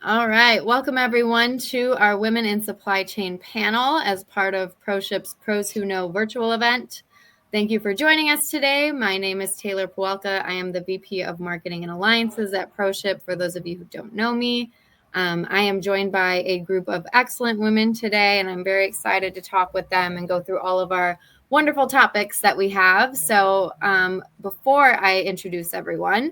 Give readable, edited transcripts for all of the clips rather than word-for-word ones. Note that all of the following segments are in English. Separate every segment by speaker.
Speaker 1: All right. Welcome, everyone, to our Women in Supply Chain panel as part of ProShip's Pros Who Know virtual event. Thank you for joining us today. My name is Taylor Puelka. I am the VP of Marketing and Alliances at ProShip, for those of you who don't know me. I am joined by a group of excellent women today, and I'm very excited to talk with them and go through all of our wonderful topics that we have. So before I introduce everyone,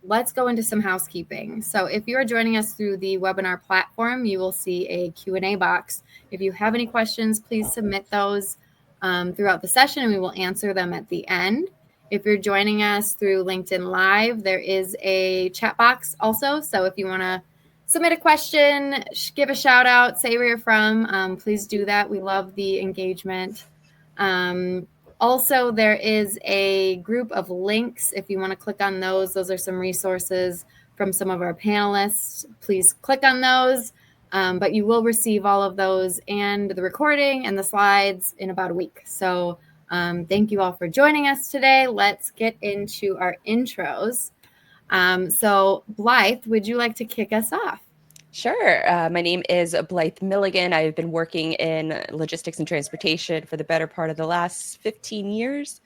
Speaker 1: let's go into some housekeeping. So if you are joining us through the webinar platform, you will see a Q&A box. If you have any questions, please submit those throughout the session and we will answer them at the end. If you're joining us through LinkedIn Live, there is a chat box also. So if you want to submit a question, give a shout out, say where you're from, please do that. We love the engagement. Also, there is a group of links. If you want to click on those are some resources from some of our panelists. Please click on those. But you will receive all of those and the recording and the slides in about a week. So thank you all for joining us today. Let's get into our intros. So Blythe, would you like to kick us off?
Speaker 2: Sure. My name is Blythe Milligan. I've been working in logistics and transportation for the better part of the last 15 years.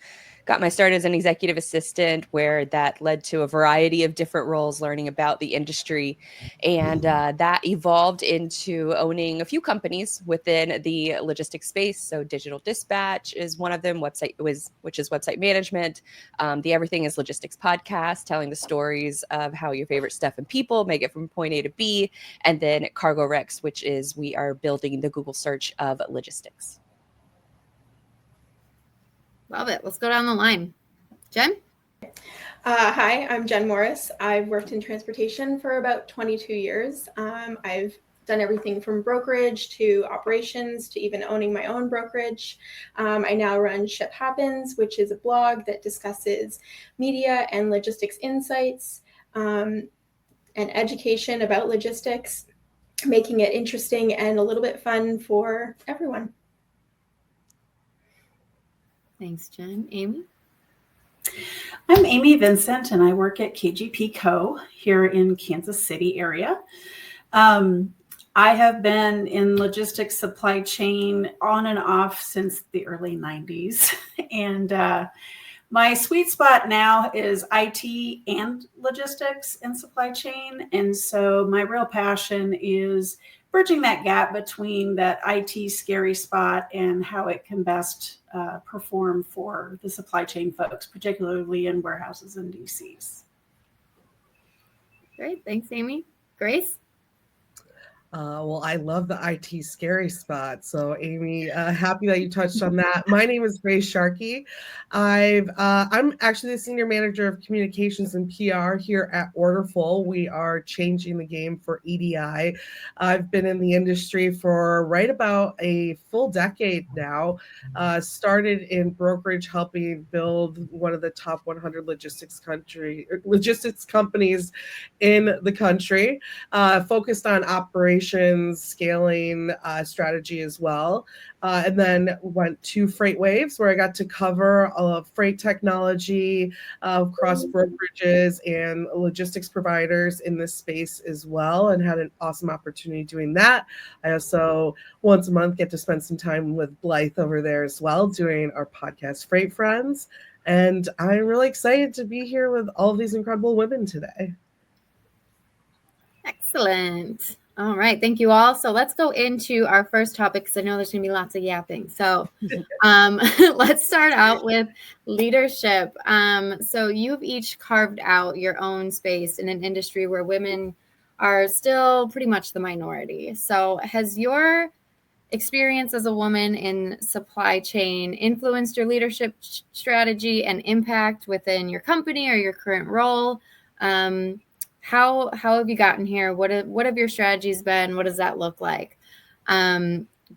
Speaker 2: Got my start as an executive assistant, where that led to a variety of different roles, learning about the industry. And that evolved into owning a few companies within the logistics space. So Digital Dispatch is one of them, which is website management. The Everything is Logistics podcast, telling the stories of how your favorite stuff and people make it from point A to B. And then Cargo Rex, which is we are building the Google search of logistics.
Speaker 1: Love it. Let's go down the line. Jen?
Speaker 3: Hi, I'm Jen Morris. I've worked in transportation for about 22 years. I've done everything from brokerage to operations to even owning my own brokerage. I now run Ship Happens, which is a blog that discusses media and logistics insights and education about logistics, making it interesting and a little bit fun for everyone.
Speaker 1: Thanks, Jen. Amy?
Speaker 4: I'm Amy Vincent, and I work at KGP Co. here in Kansas City area. I have been in logistics supply chain on and off since the early 90s. And my sweet spot now is IT and logistics and supply chain. And so my real passion is bridging that gap between that IT scary spot and how it can best perform for the supply chain folks, particularly in warehouses and DCs.
Speaker 1: Great. Thanks, Amy. Grace?
Speaker 5: Well, I love the IT scary spot. So, Amy, happy that you touched on that. My name is Grace Sharkey. I'm actually the senior manager of communications and PR here at Orderful. We are changing the game for EDI. I've been in the industry for right about a full decade now. Started in brokerage, helping build one of the top 100 logistics companies in the country. Focused on operations, scaling strategy as well. And then went to Freight Waves, where I got to cover freight technology, cross brokerages and logistics providers in this space as well, and had an awesome opportunity doing that. I also once a month get to spend some time with Blythe over there as well, doing our podcast Freight Friends. And I'm really excited to be here with all of these incredible women today.
Speaker 1: Excellent. All right. Thank you all. So let's go into our first topic, because I know there's going to be lots of yapping. So let's start out with leadership. So you've each carved out your own space in an industry where women are still pretty much the minority. So has your experience as a woman in supply chain influenced your leadership strategy and impact within your company or your current role? How have you gotten here? What have your strategies been? What does that look like?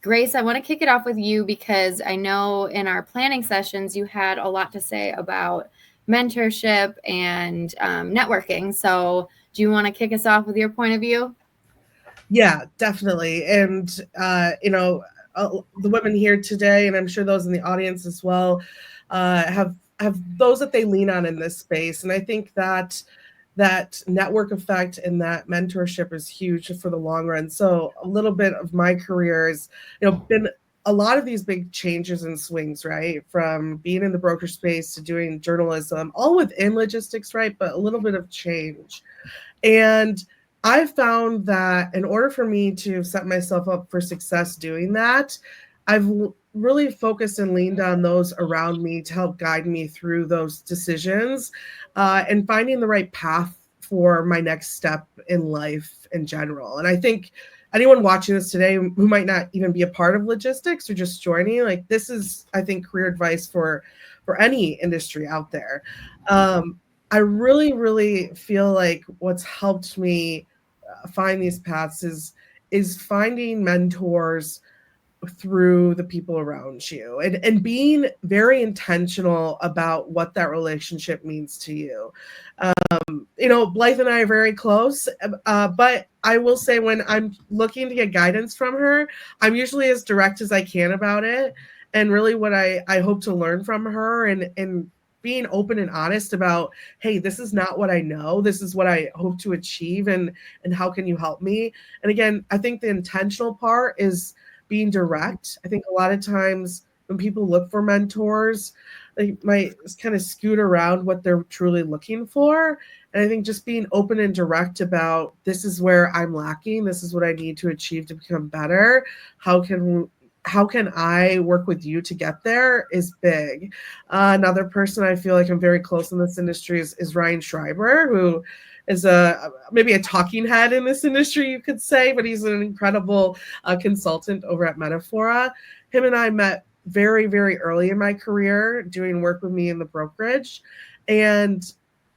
Speaker 1: Grace, I want to kick it off with you, because I know in our planning sessions, you had a lot to say about mentorship and networking. So do you want to kick us off with your point of view?
Speaker 5: Yeah, definitely. And, the women here today, and I'm sure those in the audience as well, have those that they lean on in this space. And I think that that network effect and that mentorship is huge for the long run. So a little bit of my career has, been a lot of these big changes and swings, right? From being in the broker space to doing journalism, all within logistics, right? But a little bit of change. And I found that in order for me to set myself up for success doing that, I've really focused and leaned on those around me to help guide me through those decisions and finding the right path for my next step in life in general. And I think anyone watching this today who might not even be a part of logistics or just joining, like, this is, I think, career advice for any industry out there. I really, really feel like what's helped me find these paths is finding mentors through the people around you and being very intentional about what that relationship means to you. Blythe and I are very close, but I will say when I'm looking to get guidance from her, I'm usually as direct as I can about it. And really what I hope to learn from her and being open and honest about, hey, this is not what I know. This is what I hope to achieve. And how can you help me? And again, I think the intentional part is being direct. I think a lot of times when people look for mentors, they might kind of scoot around what they're truly looking for. And I think just being open and direct about, this is where I'm lacking. This is what I need to achieve to become better. How can I work with you to get there is big. Another person I feel like I'm very close in this industry is Ryan Schreiber, who is maybe a talking head in this industry, you could say, but he's an incredible consultant over at Metaphora. Him and I met very, very early in my career doing work with me in the brokerage. And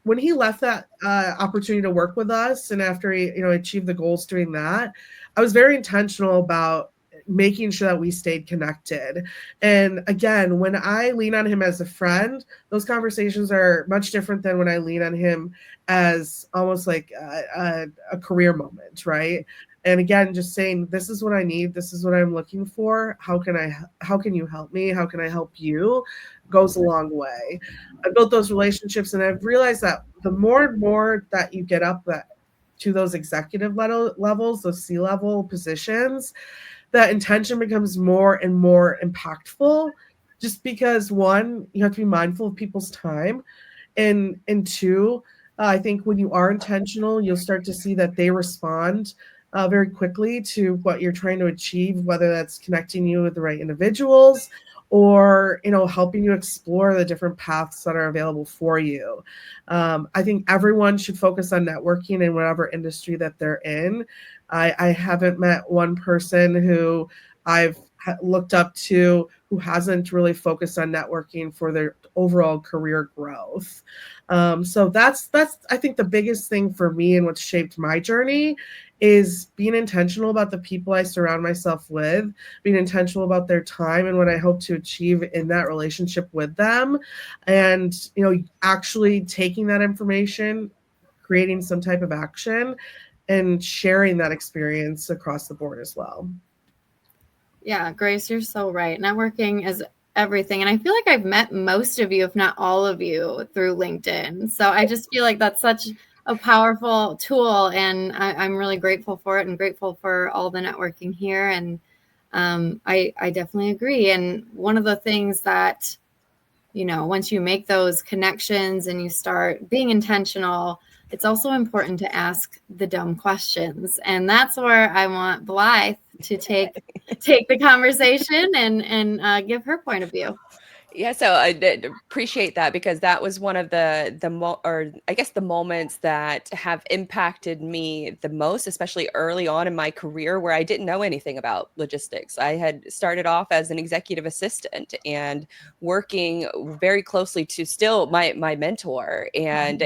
Speaker 5: when he left that opportunity to work with us, and after he achieved the goals doing that, I was very intentional about making sure that we stayed connected. And again, when I lean on him as a friend, those conversations are much different than when I lean on him as almost like a career moment, right? And again, just saying, this is what I need, this is what I'm looking for, how can you help me, how can I help you, goes a long way. I built those relationships, and I've realized that the more and more that you get up to those executive levels, those C-level positions, that intention becomes more and more impactful, just because, one, you have to be mindful of people's time, and two, I think when you are intentional, you'll start to see that they respond very quickly to what you're trying to achieve, whether that's connecting you with the right individuals or helping you explore the different paths that are available for you. I think everyone should focus on networking in whatever industry that they're in. I haven't met one person who I've looked up to who hasn't really focused on networking for their overall career growth. So that's I think the biggest thing for me and what's shaped my journey is being intentional about the people I surround myself with, being intentional about their time and what I hope to achieve in that relationship with them. And, actually taking that information, creating some type of action, and sharing that experience across the board as well.
Speaker 1: Yeah, Grace, you're so right. Networking is everything. And I feel like I've met most of you, if not all of you, through LinkedIn. So I just feel like that's such a powerful tool, and I'm really grateful for it and grateful for all the networking here. And I definitely agree. And one of the things that, once you make those connections and you start being intentional, it's also important to ask the dumb questions. And that's where I want Blythe to take the conversation and give her point of view.
Speaker 2: Yeah, so I did appreciate that, because that was one of the moments that have impacted me the most, especially early on in my career, where I didn't know anything about logistics. I had started off as an executive assistant and working very closely to still my mentor, and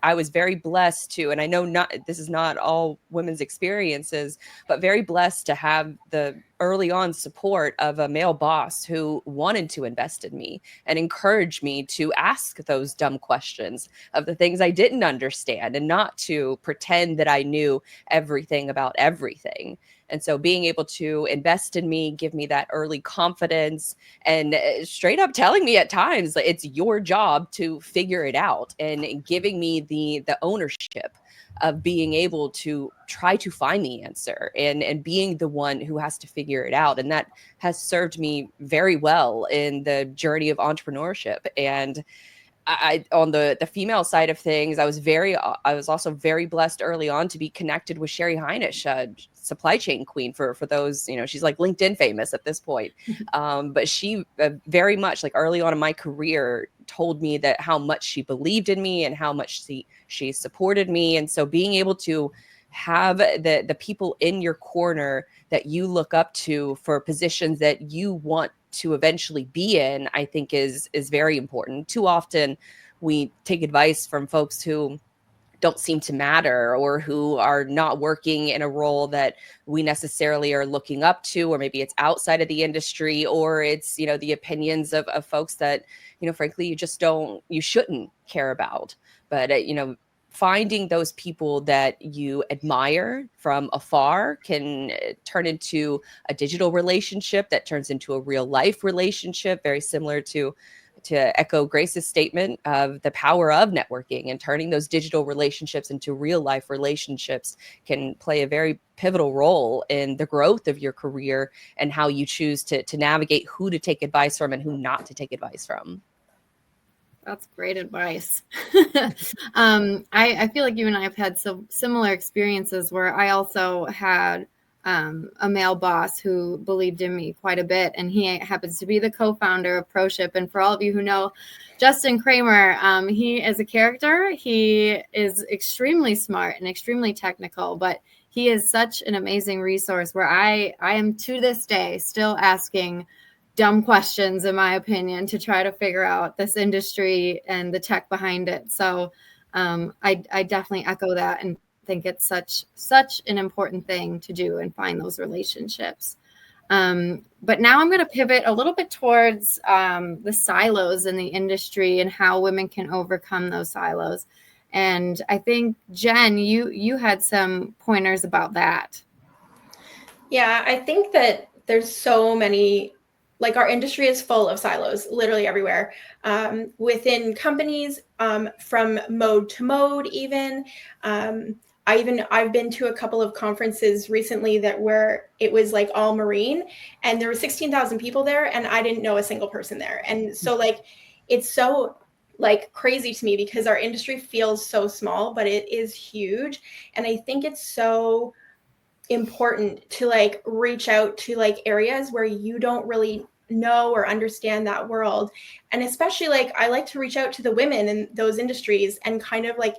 Speaker 2: I was very blessed to, and I know this is not all women's experiences, but very blessed to have the early on support of a male boss who wanted to invest in me and encourage me to ask those dumb questions of the things I didn't understand, and not to pretend that I knew everything about everything. And so being able to invest in me, give me that early confidence, and straight up telling me at times like, it's your job to figure it out, and giving me the ownership of being able to try to find the answer, and being the one who has to figure it out. And that has served me very well in the journey of entrepreneurship. And I on the female side of things, I was also very blessed early on to be connected with Sherry Heinisch, supply chain queen for those, she's like LinkedIn famous at this point. But she very much like early on in my career told me that how much she believed in me and how much she supported me. And so being able to have the people in your corner that you look up to for positions that you want to eventually be in, I think is very important. Too often we take advice from folks who don't seem to matter, or who are not working in a role that we necessarily are looking up to, or maybe it's outside of the industry, or it's, the opinions of folks that, frankly, you shouldn't care about. But, finding those people that you admire from afar can turn into a digital relationship that turns into a real life relationship, very similar to echo Grace's statement of the power of networking, and turning those digital relationships into real life relationships can play a very pivotal role in the growth of your career and how you choose to navigate who to take advice from and who not to take advice from.
Speaker 1: That's great advice. I feel like you and I have had some similar experiences where I also had a male boss who believed in me quite a bit, and he happens to be the co-founder of ProShip. And for all of you who know Justin Kramer, he is a character. He is extremely smart and extremely technical, but he is such an amazing resource where I am to this day still asking dumb questions, in my opinion, to try to figure out this industry and the tech behind it. So I definitely echo that and think it's such an important thing to do and find those relationships. But now I'm going to pivot a little bit towards the silos in the industry and how women can overcome those silos. And I think, Jen, you had some pointers about that.
Speaker 3: Yeah, I think that there's so many, like our industry is full of silos, literally everywhere, within companies, from mode to mode, even. I've been to a couple of conferences recently where it was like all marine, and there were 16,000 people there, and I didn't know a single person there. And so like, it's so like crazy to me because our industry feels so small, but it is huge. And I think it's so important to like reach out to like areas where you don't really know or understand that world. And especially like I like to reach out to the women in those industries and kind of like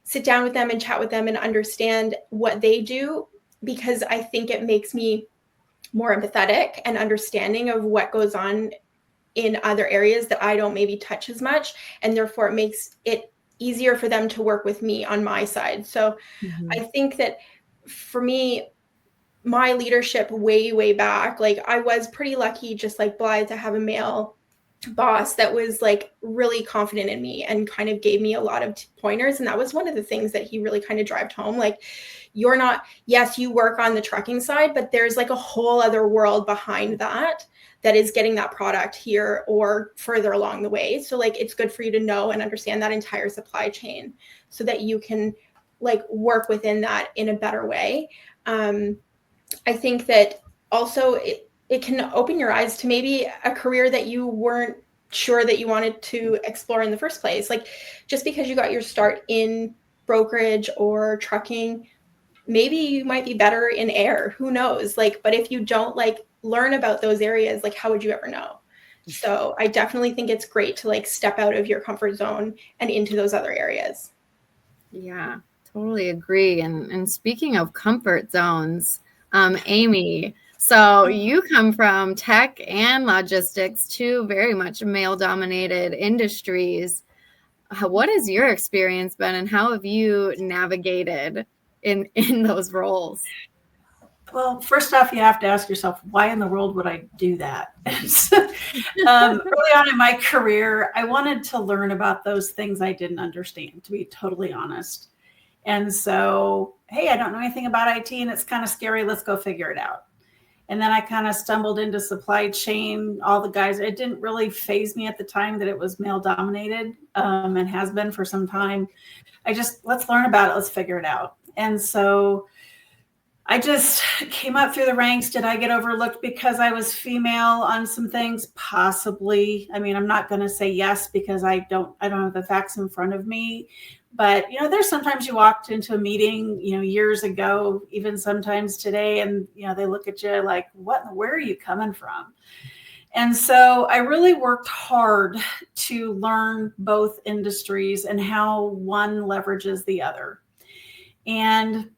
Speaker 3: sit down with them and chat with them and understand what they do, because I think it makes me more empathetic and understanding of what goes on in other areas that I don't maybe touch as much, and therefore it makes it easier for them to work with me on my side. So I think that for me, my leadership way back, like I was pretty lucky, just like Blythe, to have a male boss that was like really confident in me and kind of gave me a lot of pointers. And that was one of the things that he really kind of drove home. Like, you're not, yes, you work on the trucking side, but there's like a whole other world behind that is getting that product here or further along the way. So like, it's good for you to know and understand that entire supply chain so that you can like work within that in a better way. I think that also it can open your eyes to maybe a career that you weren't sure that you wanted to explore in the first place. Like, just because you got your start in brokerage or trucking, maybe you might be better in air, who knows? Like, but if you don't like learn about those areas, like how would you ever know? So I definitely think it's great to like step out of your comfort zone and into those other areas.
Speaker 1: Yeah, totally agree. And speaking of comfort zones, Amy, so you come from tech and logistics, two very much male-dominated industries. What has your experience been, and how have you navigated in those roles?
Speaker 4: Well, first off, you have to ask yourself, why in the world would I do that? Early on in my career, I wanted to learn about those things I didn't understand, to be totally honest. And so, hey, I don't know anything about IT and it's kind of scary. Let's go figure it out. And then I kind of stumbled into supply chain. All the guys, it didn't really faze me at the time that it was male dominated, and has been for some time. Let's learn about it. Let's figure it out. And so I just came up through the ranks. Did I get overlooked because I was female on some things? Possibly. I mean, I'm not going to say yes because I don't have the facts in front of me. But, there's sometimes you walked into a meeting, years ago, even sometimes today, and, they look at you like, where are you coming from? And so I really worked hard to learn both industries and how one leverages the other, and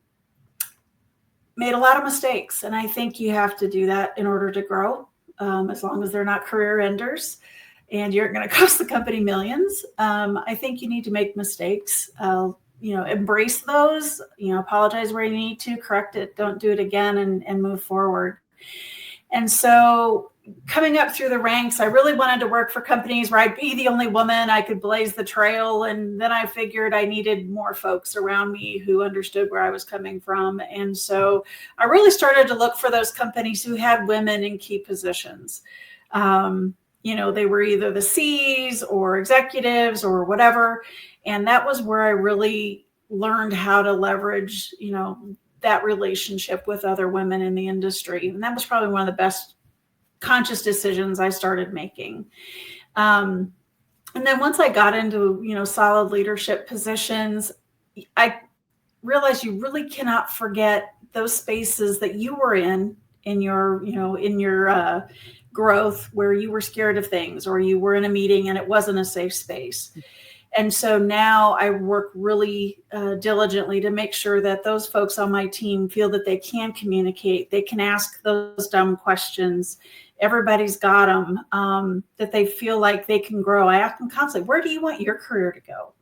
Speaker 4: made a lot of mistakes. And I think you have to do that in order to grow, as long as they're not career enders and you're going to cost the company millions. I think you need to make mistakes, embrace those, apologize where you need to, correct it, don't do it again, and move forward. And so coming up through the ranks, I really wanted to work for companies where I'd be the only woman, I could blaze the trail. And then I figured I needed more folks around me who understood where I was coming from. And so I really started to look for those companies who had women in key positions. They were either the Cs or executives or whatever. And that was where I really learned how to leverage, that relationship with other women in the industry. And that was probably one of the best conscious decisions I started making. And then once I got into, solid leadership positions, I realized you really cannot forget those spaces that you were in your growth, where you were scared of things, or you were in a meeting and it wasn't a safe space. And so now I work really diligently to make sure that those folks on my team feel that they can communicate, they can ask those dumb questions. Everybody's got them, that they feel like they can grow. I ask them constantly, where do you want your career to go?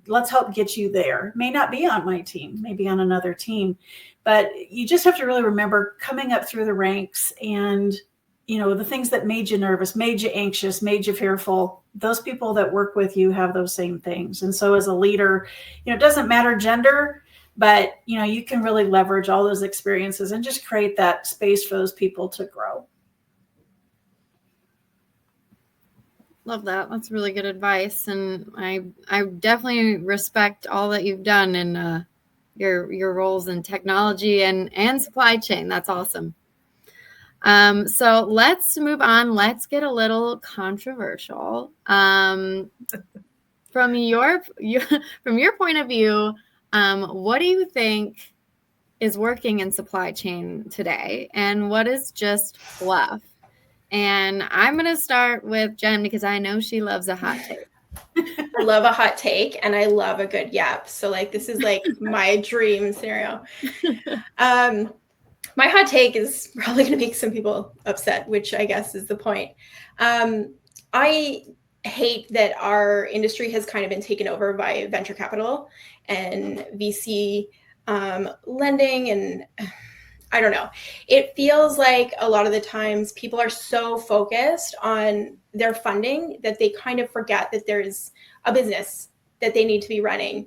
Speaker 4: Let's help get you there. May not be on my team, maybe on another team, but you just have to really remember coming up through the ranks and, the things that made you nervous, made you anxious, made you fearful. Those people that work with you have those same things. And so as a leader, it doesn't matter gender, but, you can really leverage all those experiences and just create that space for those people to grow.
Speaker 1: Love that. That's really good advice. And I definitely respect all that you've done in your roles in technology and supply chain. That's awesome. So let's move on. Let's get a little controversial. From your point of view, what do you think is working in supply chain today, and what is just fluff? And I'm going to start with Jen because I know she loves a hot take.
Speaker 3: I love a hot take and I love a good yap. So this is my dream scenario. My hot take is probably going to make some people upset, which I guess is the point. I hate that our industry has kind of been taken over by venture capital and VC lending, and I don't know. It feels like a lot of the times people are so focused on their funding that they kind of forget that there's a business that they need to be running.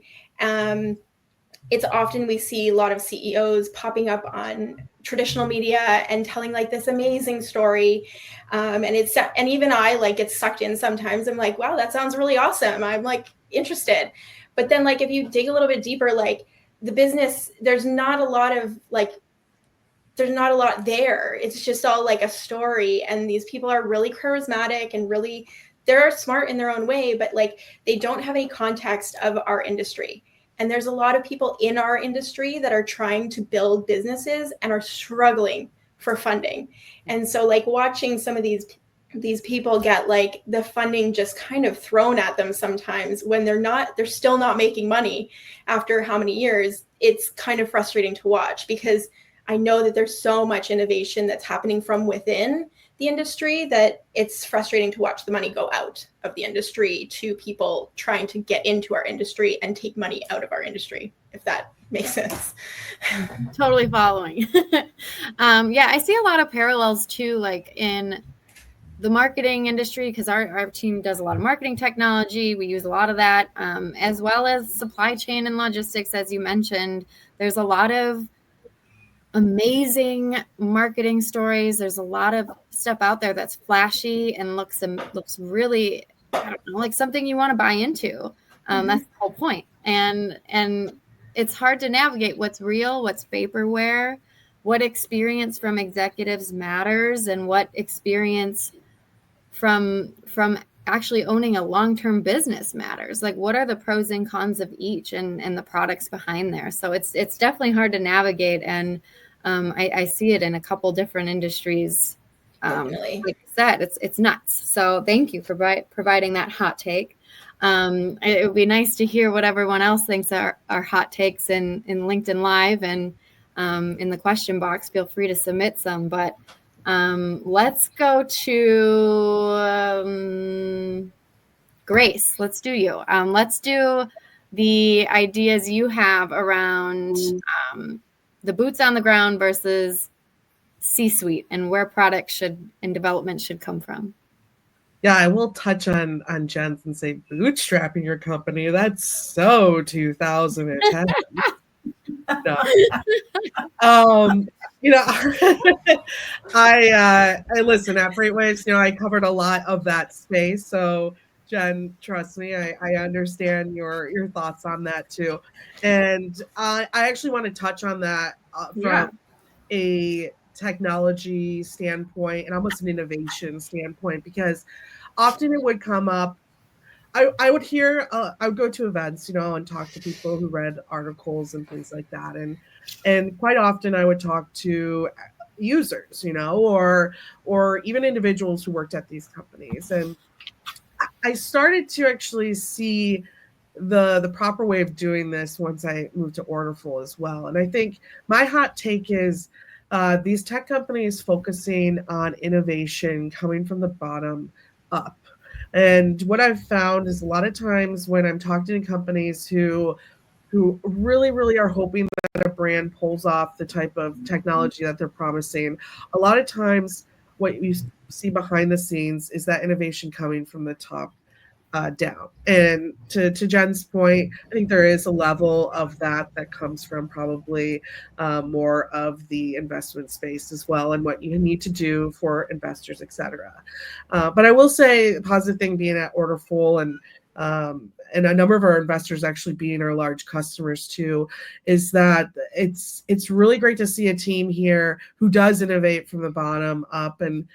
Speaker 3: It's often we see a lot of CEOs popping up on traditional media and telling this amazing story. And even I get sucked in sometimes. I'm like, wow, that sounds really awesome. I'm interested. But then if you dig a little bit deeper, the business, there's not a lot there. It's just all a story. And these people are really charismatic and really, they're smart in their own way, but they don't have any context of our industry. And there's a lot of people in our industry that are trying to build businesses and are struggling for funding. And so watching some of these people get the funding just kind of thrown at them sometimes when they're still not making money after how many years, it's kind of frustrating to watch, because I know that there's so much innovation that's happening from within the industry that it's frustrating to watch the money go out of the industry to people trying to get into our industry and take money out of our industry, if that makes sense.
Speaker 1: Totally following. Yeah, I see a lot of parallels too, in the marketing industry, because our team does a lot of marketing technology. We use a lot of that, as well as supply chain and logistics, as you mentioned. There's a lot of amazing marketing stories. There's a lot of stuff out there that's flashy and looks really, I don't know, like something you want to buy into. That's the whole point. And it's hard to navigate what's real, what's vaporware, what experience from executives matters, and what experience from actually owning a long-term business matters. Like, what are the pros and cons of each, and the products behind there? So it's definitely hard to navigate, and I see it in a couple different industries. Like I said, it's nuts. So thank you for providing that hot take. It would be nice to hear what everyone else thinks are hot takes in LinkedIn Live, and in the question box. Feel free to submit some. But let's go to Grace. Let's do you. Let's do the ideas you have around the boots on the ground versus C-suite, and where products and development should come from.
Speaker 5: Yeah, I will touch on Jen's and say bootstrapping your company. That's so 2010. No. I listen at FreightWaves. I covered a lot of that space. So Jen, trust me, I understand your thoughts on that too. And I actually want to touch on that from a technology standpoint and almost an innovation standpoint, because often it would come up. I would hear, I would go to events, and talk to people who read articles and things like that. And quite often I would talk to users, or even individuals who worked at these companies. And I started to actually see the proper way of doing this once I moved to Orderful as well. And I think my hot take is these tech companies focusing on innovation coming from the bottom up. And what I've found is a lot of times when I'm talking to companies who really, really are hoping that a brand pulls off the type of technology that they're promising, a lot of times what you see behind the scenes is that innovation coming from the top down. And to Jen's point, I think there is a level of that comes from probably more of the investment space as well, and what you need to do for investors, etc. But I will say, the positive thing being at Orderful and a number of our investors actually being our large customers too, is that it's really great to see a team here who does innovate from the bottom up. And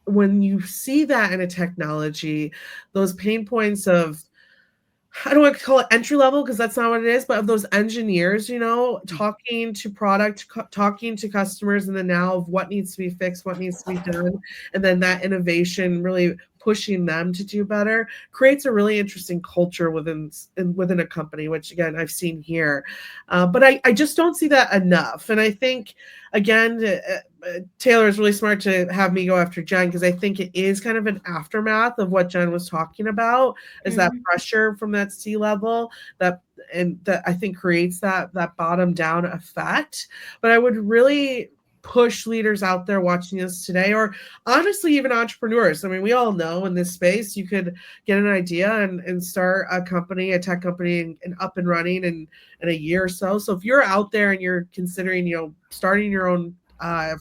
Speaker 5: when you see that in a technology, those pain points of, I don't want to call it entry level because that's not what it is, but of those engineers, talking to product, talking to customers in the now of what needs to be fixed, what needs to be done, and then that innovation really pushing them to do better creates a really interesting culture within a company, which again I've seen here, but I just don't see that enough. And I think again, Taylor is really smart to have me go after Jen, because I think it is kind of an aftermath of what Jen was talking about, is that pressure from that C-level that I think creates that bottom down effect. But I would really push leaders out there watching us today, or honestly even entrepreneurs. I mean, we all know in this space you could get an idea and start a company, a tech company, and up and running in a year or so. So if you're out there and you're considering starting your own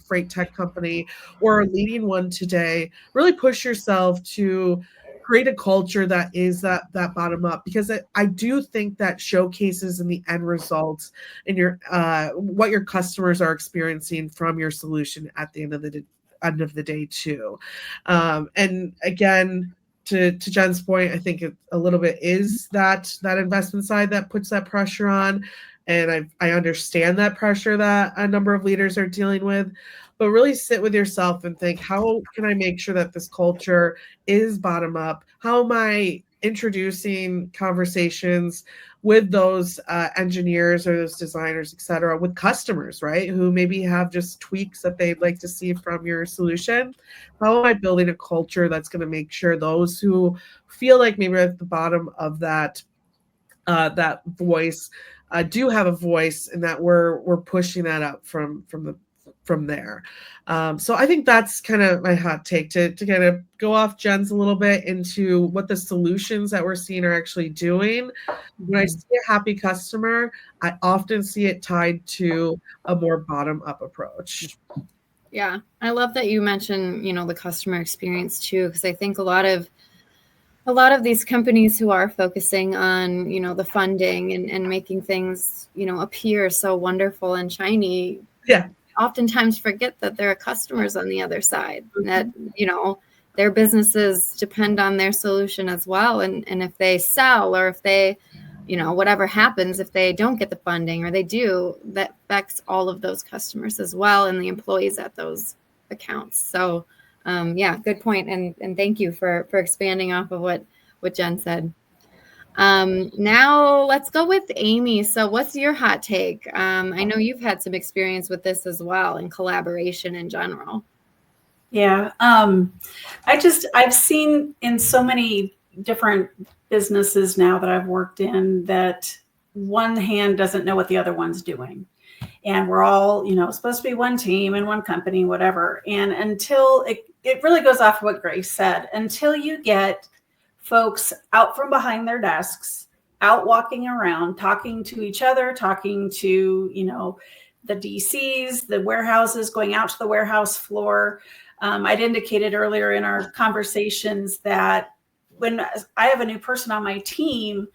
Speaker 5: freight tech company or leading one today, really push yourself to create a culture that is that bottom up, because I do think that showcases in the end results in your what your customers are experiencing from your solution at the end of the day too. And again, to Jen's point, I think a little bit is that investment side that puts that pressure on. And I understand that pressure that a number of leaders are dealing with, but really sit with yourself and think, how can I make sure that this culture is bottom up? How am I introducing conversations with those engineers or those designers, et cetera, with customers, right, who maybe have just tweaks that they'd like to see from your solution? How am I building a culture that's going to make sure those who feel like maybe at the bottom of that voice do have a voice, and that we're pushing that up from from there. So I think that's kind of my hot take, to kind of go off Jen's a little bit into what the solutions that we're seeing are actually doing. When I see a happy customer, I often see it tied to a more bottom-up approach.
Speaker 1: Yeah, I love that you mentioned, the customer experience too, because I think a lot of these companies who are focusing on, the funding and making things, appear so wonderful and shiny, oftentimes forget that there are customers on the other side, that, their businesses depend on their solution as well. And if they sell, or if they, whatever happens, if they don't get the funding, or they do, that affects all of those customers as well, and the employees at those accounts. So good point. And thank you for expanding off of what Jen said. Now let's go with Amy. So what's your hot take? I know you've had some experience with this as well, and collaboration in general.
Speaker 4: Yeah. I've seen in so many different businesses now that I've worked in that one hand doesn't know what the other one's doing. And we're all, supposed to be one team and one company, whatever. And until it really goes off what Grace said, until you get folks out from behind their desks, out walking around, talking to each other, talking to, the DCs, the warehouses, going out to the warehouse floor. I'd indicated earlier in our conversations that when I have a new person on my team,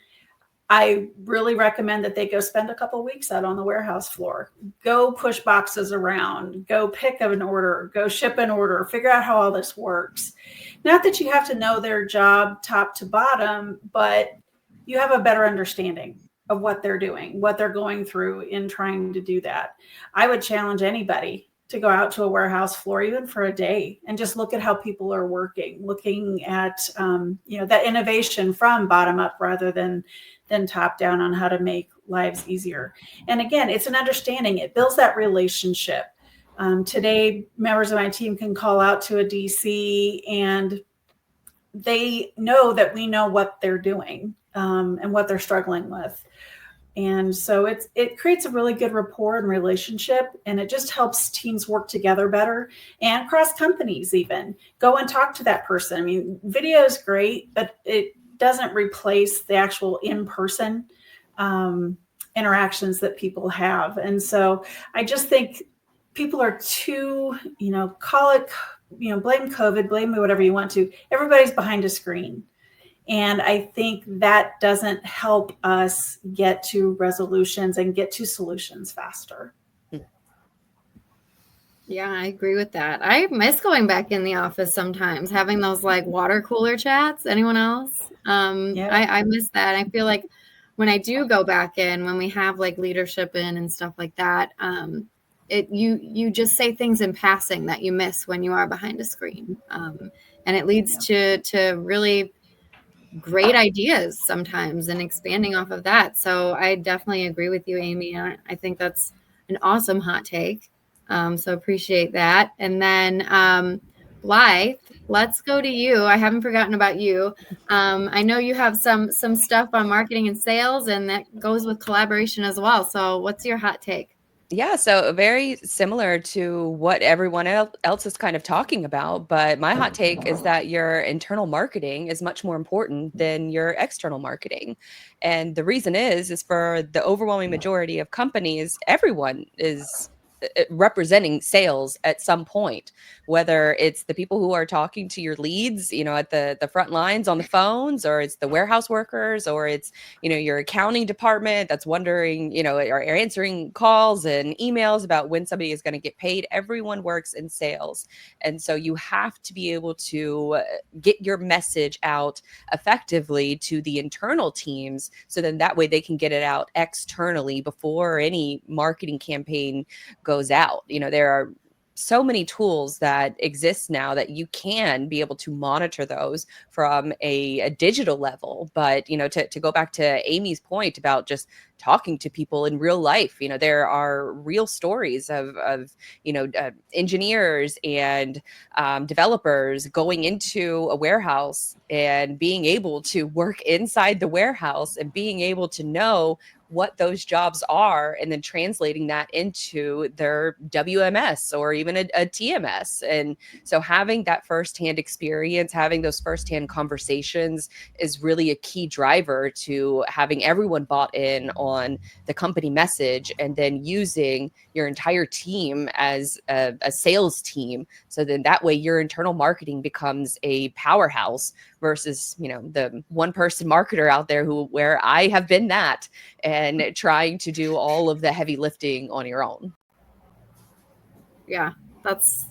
Speaker 4: I really recommend that they go spend a couple of weeks out on the warehouse floor, go push boxes around, go pick an order, go ship an order, figure out how all this works. Not that you have to know their job top to bottom, but you have a better understanding of what they're doing, what they're going through in trying to do that. I would challenge anybody to go out to a warehouse floor, even for a day, and just look at how people are working, looking at, that innovation from bottom up rather than top down on how to make lives easier. And again, it's an understanding. It builds that relationship. Today, members of my team can call out to a DC and they know that we know what they're doing and what they're struggling with. And so it creates a really good rapport and relationship, and it just helps teams work together better, and cross companies even. Go and talk to that person. I mean, video is great, but it doesn't replace the actual in-person interactions that people have. And so I just think people are too, call it, blame COVID, blame me, whatever you want to. Everybody's behind a screen. And I think that doesn't help us get to resolutions and get to solutions faster.
Speaker 1: Yeah, I agree with that. I miss going back in the office sometimes, having those like water cooler chats. Anyone else? I miss that. I feel like when I do go back in, when we have like leadership in and stuff like that, you just say things in passing that you miss when you are behind a screen. And it leads to really great ideas sometimes, and expanding off of that. So I definitely agree with you, Amy. I think that's an awesome hot take. So appreciate that. And then Blythe, let's go to you. I haven't forgotten about you. I know you have some stuff on marketing and sales, and that goes with collaboration as well. So what's your hot take?
Speaker 2: Yeah, so very similar to what everyone else is kind of talking about, but my hot take is that your internal marketing is much more important than your external marketing. And the reason is for the overwhelming majority of companies, everyone is representing sales at some point, whether it's the people who are talking to your leads, at the front lines on the phones, or it's the warehouse workers, or it's, your accounting department that's wondering, or answering calls and emails about when somebody is going to get paid. Everyone works in sales. And so you have to be able to get your message out effectively to the internal teams, so then that way they can get it out externally before any marketing campaign goes out. There are so many tools that exist now that you can be able to monitor those from a digital level. But, to go back to Amy's point about just talking to people in real life, there are real stories of engineers and developers going into a warehouse and being able to work inside the warehouse and being able to know what those jobs are and then translating that into their WMS or even a TMS. And so having that firsthand experience, having those firsthand conversations is really a key driver to having everyone bought in on the company message, and then using your entire team as a sales team. So then that way your internal marketing becomes a powerhouse versus, the one person marketer out there where I have been that, and trying to do all of the heavy lifting on your own.
Speaker 1: Yeah, that's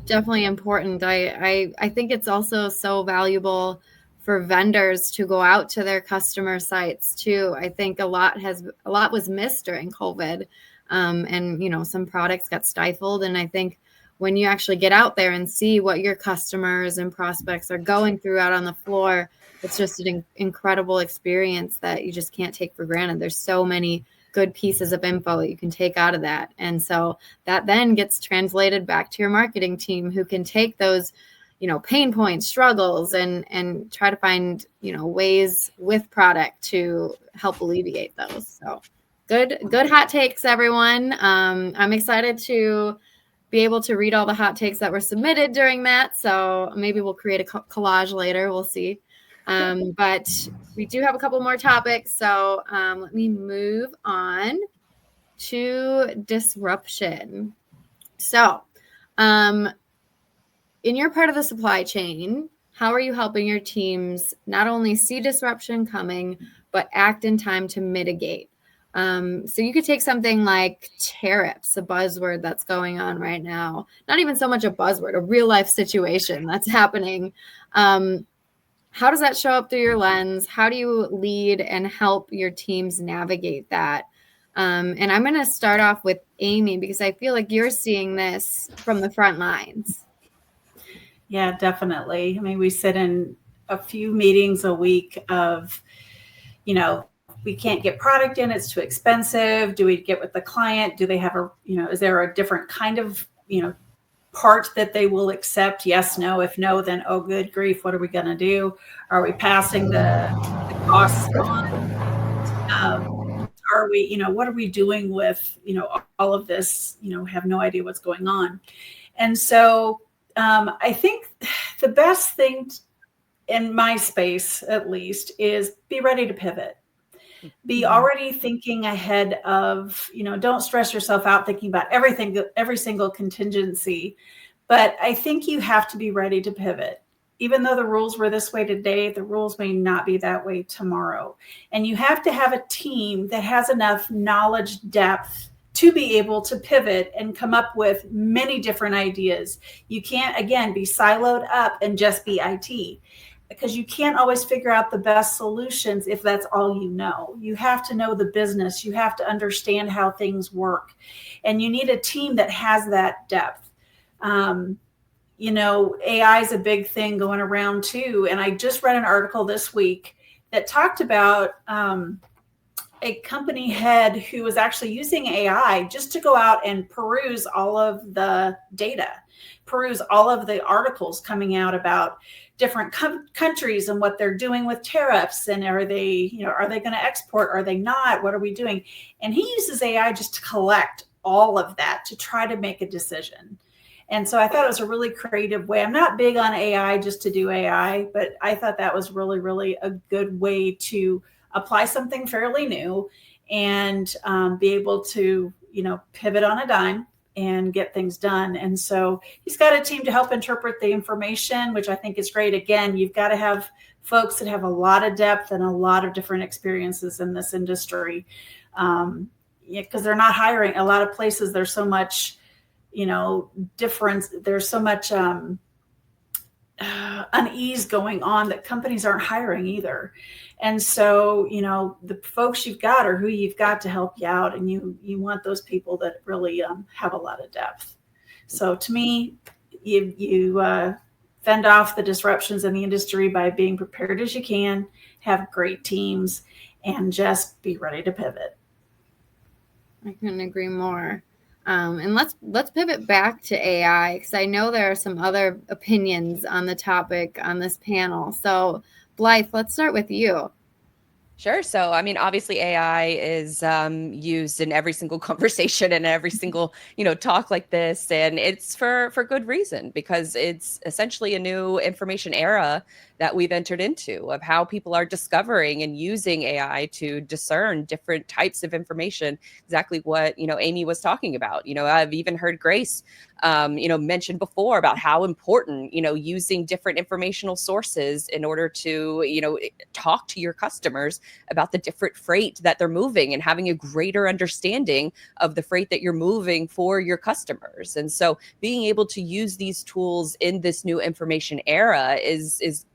Speaker 1: definitely important. I think it's also so valuable for vendors to go out to their customer sites too. I think a lot was missed during COVID, and some products got stifled. And I think when you actually get out there and see what your customers and prospects are going through out on the floor, it's just an incredible experience that you just can't take for granted. There's so many good pieces of info that you can take out of that. And so that then gets translated back to your marketing team, who can take those, pain points, struggles, and try to find, ways with product to help alleviate those. So good hot takes, everyone. I'm excited to be able to read all the hot takes that were submitted during that. So maybe we'll create a collage later. We'll see. But we do have a couple more topics. So let me move on to disruption. So in your part of the supply chain, how are you helping your teams not only see disruption coming, but act in time to mitigate? So you could take something like tariffs, a buzzword that's going on right now, not even so much a buzzword, a real life situation that's happening. How does that show up through your lens? How do you lead and help your teams navigate that? And I'm going to start off with Amy, because I feel like you're seeing this from the front lines.
Speaker 4: Yeah, definitely. I mean, we sit in a few meetings a week of, we can't get product in, it's too expensive. Do we get with the client? Do they have is there a different kind of, part that they will accept? Yes, no. If no, then, oh, good grief, what are we going to do? Are we passing the costs on? Are we, what are we doing with, all of this, have no idea what's going on. And so I think the best thing in my space, at least, is be ready to pivot. Be already thinking ahead of, don't stress yourself out thinking about everything, every single contingency. But I think you have to be ready to pivot. Even though the rules were this way today, the rules may not be that way tomorrow. And you have to have a team that has enough knowledge depth to be able to pivot and come up with many different ideas. You can't, again, be siloed up and just be IT, because you can't always figure out the best solutions if that's all you know. You have to know the business. You have to understand how things work. And you need a team that has that depth. AI is a big thing going around too. And I just read an article this week that talked about a company head who was actually using AI just to go out and peruse all of the data, peruse all of the articles coming out about different countries and what they're doing with tariffs. And are they going to export? Are they not? What are we doing? And he uses AI just to collect all of that to try to make a decision. And so I thought it was a really creative way. I'm not big on AI just to do AI, but I thought that was really, really a good way to apply something fairly new and be able to, pivot on a dime and get things done. And so he's got a team to help interpret the information, which I think is great. Again, you've got to have folks that have a lot of depth and a lot of different experiences in this industry. Because they're not hiring. A lot of places, there's so much, difference. There's so much unease going on that companies aren't hiring either. And so, the folks you've got are who you've got to help you out. And you want those people that really have a lot of depth. So to me, you fend off the disruptions in the industry by being prepared as you can, have great teams, and just be ready to pivot.
Speaker 1: I couldn't agree more. And let's pivot back to AI, because I know there are some other opinions on the topic on this panel. So Blythe, let's start with you.
Speaker 2: Sure. So, I mean, obviously AI is used in every single conversation and every single, talk like this. And it's for good reason, because it's essentially a new information era that we've entered into, of how people are discovering and using AI to discern different types of information. Exactly what, Amy was talking about. I've even heard Grace, mentioned before about how important, using different informational sources in order to, talk to your customers about the different freight that they're moving, and having a greater understanding of the freight that you're moving for your customers. And so being able to use these tools in this new information era is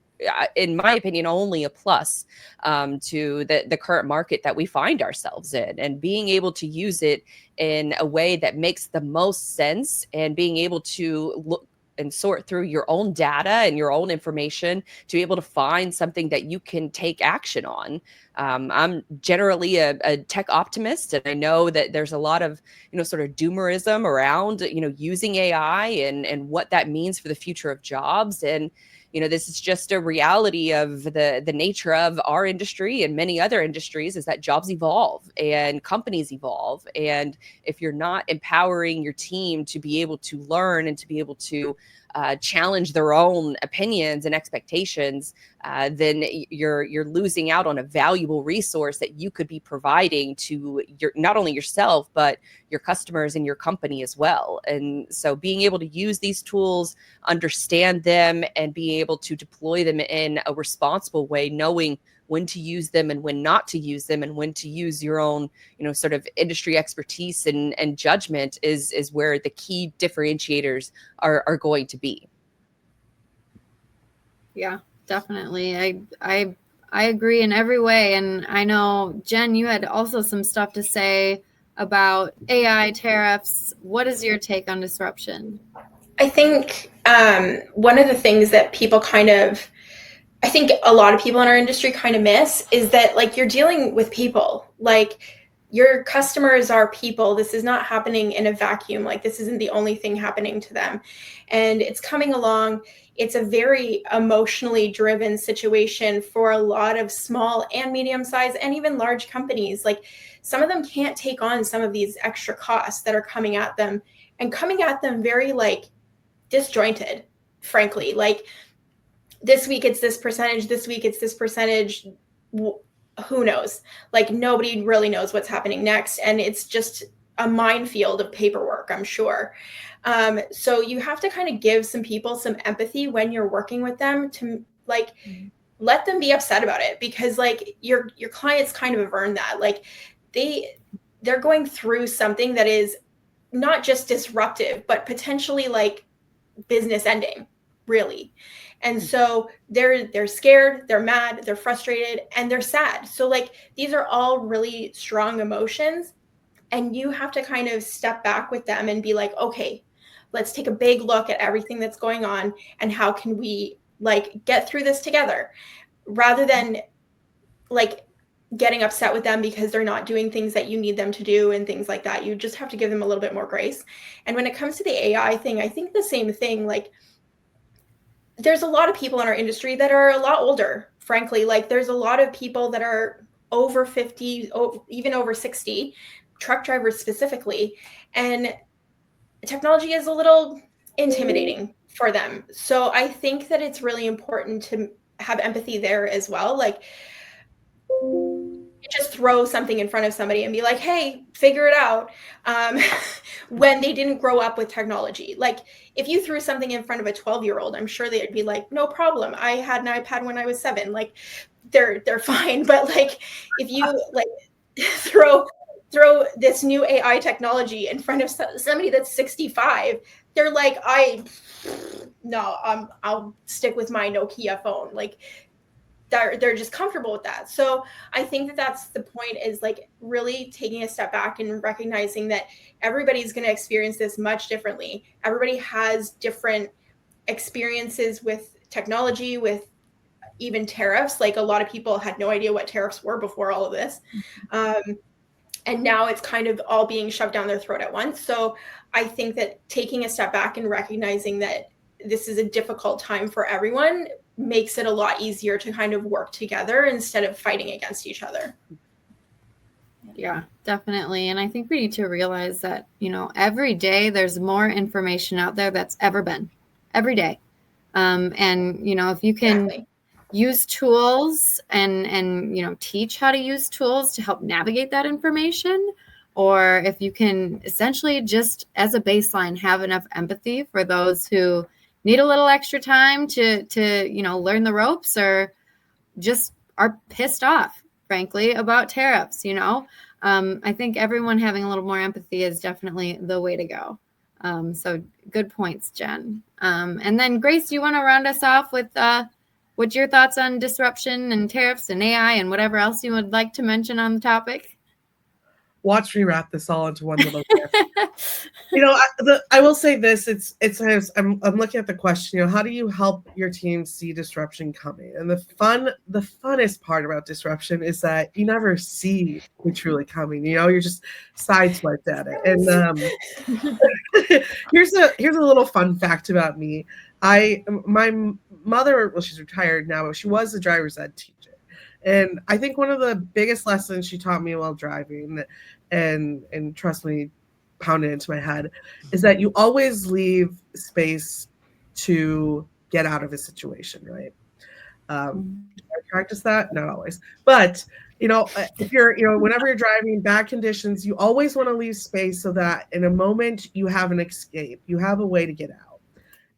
Speaker 2: in my opinion, only a plus to the current market that we find ourselves in, and being able to use it in a way that makes the most sense, and being able to look and sort through your own data and your own information to be able to find something that you can take action on. I'm generally a tech optimist, and I know that there's a lot of, sort of doomerism around, using AI and what that means for the future of jobs. And, this is just a reality of the nature of our industry and many other industries, is that jobs evolve and companies evolve. And if you're not empowering your team to be able to learn and to be able to challenge their own opinions and expectations, then you're losing out on a valuable resource that you could be providing to your, not only yourself, but your customers and your company as well. And so being able to use these tools, understand them, and being able to deploy them in a responsible way, knowing when to use them and when not to use them, and when to use your own, sort of industry expertise and judgment is where the key differentiators are going to be.
Speaker 1: Yeah, definitely. I agree in every way. And I know, Jen, you had also some stuff to say about AI tariffs. What is your take on disruption?
Speaker 3: I think one of the things that I think a lot of people in our industry kind of miss is that, like, you're dealing with people. Like, your customers are people. This is not happening in a vacuum. Like, this isn't the only thing happening to them. And it's coming along. It's a very emotionally driven situation for a lot of small and medium-sized and even large companies. Like, some of them can't take on some of these extra costs that are coming at them, and coming at them very, like, disjointed, frankly. Like, this week it's this percentage, this week it's this percentage. Who knows? Like, nobody really knows what's happening next. And it's just a minefield of paperwork, I'm sure. So you have to kind of give some people some empathy when you're working with them, to, like, let them be upset about it, because, like, your clients kind of have earned that. Like, they're going through something that is not just disruptive, but potentially, like, business ending, really. And so they're scared, they're mad, they're frustrated, and they're sad. So, like, these are all really strong emotions, and you have to kind of step back with them and be like, okay, let's take a big look at everything that's going on, and how can we, like, get through this together, rather than, like, getting upset with them because they're not doing things that you need them to do and things like that. You just have to give them a little bit more grace. And when it comes to the AI thing, I think the same thing. Like, there's a lot of people in our industry that are a lot older, frankly. Like, there's a lot of people that are over 50, even over 60, truck drivers specifically. And technology is a little intimidating for them. So I think that it's really important to have empathy there as well. Like, just throw something in front of somebody and be like, hey, figure it out, when they didn't grow up with technology. Like, if you threw something in front of a 12-year-old, I'm sure they'd be like, no problem. I had an iPad when I was 7. Like, they're fine. But, like, if you, like, throw this new AI technology in front of somebody that's 65, they're like, I'll stick with my Nokia phone. Like, they're just comfortable with that. So I think that that's the point, is, like, really taking a step back and recognizing that everybody's going to experience this much differently. Everybody has different experiences with technology, with even tariffs. Like, a lot of people had no idea what tariffs were before all of this. And now it's kind of all being shoved down their throat at once. So I think that taking a step back and recognizing that this is a difficult time for everyone makes it a lot easier to kind of work together instead of fighting against each other.
Speaker 1: Yeah, definitely. And I think we need to realize that, every day there's more information out there that's ever been, every day. And, if you can use tools and teach how to use tools to help navigate that information, or if you can essentially just as a baseline have enough empathy for those who need a little extra time to learn the ropes, or just are pissed off, frankly, about tariffs. I think everyone having a little more empathy is definitely the way to go. So good points, Jen. And then Grace, do you want to round us off with what's your thoughts on disruption and tariffs and AI and whatever else you would like to mention on the topic?
Speaker 5: Watch me wrap this all into one little I will say this, I'm looking at the question, how do you help your team see disruption coming? And the funnest part about disruption is that you never see it truly coming. You're just sideswiped at it. And here's a little fun fact about me. My mother, well, she's retired now, but she was a driver's ed teacher. And I think one of the biggest lessons she taught me while driving, and trust me, pounded into my head, is that you always leave space to get out of a situation, right? I practice that, not always, but if you're, whenever you're driving bad conditions, you always want to leave space so that in a moment you have an escape, you have a way to get out.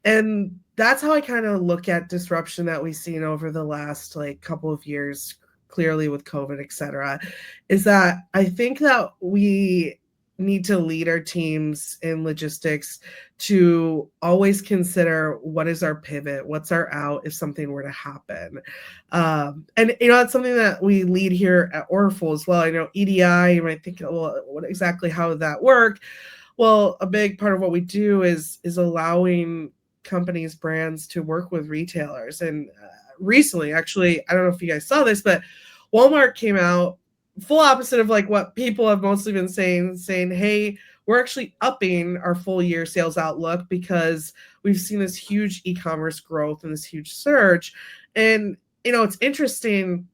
Speaker 5: And that's how I kind of look at disruption that we've seen over the last couple of years, clearly with COVID, et cetera, is that I think that we need to lead our teams in logistics to always consider what is our pivot, what's our out if something were to happen. And it's something that we lead here at Orderful as well. EDI, you might think, well, what exactly, how would that work? Well, a big part of what we do is allowing companies, brands to work with retailers. And recently, actually, I don't know if you guys saw this, but Walmart came out full opposite of what people have mostly been saying, hey, we're actually upping our full year sales outlook because we've seen this huge e-commerce growth and this huge surge. And, it's interesting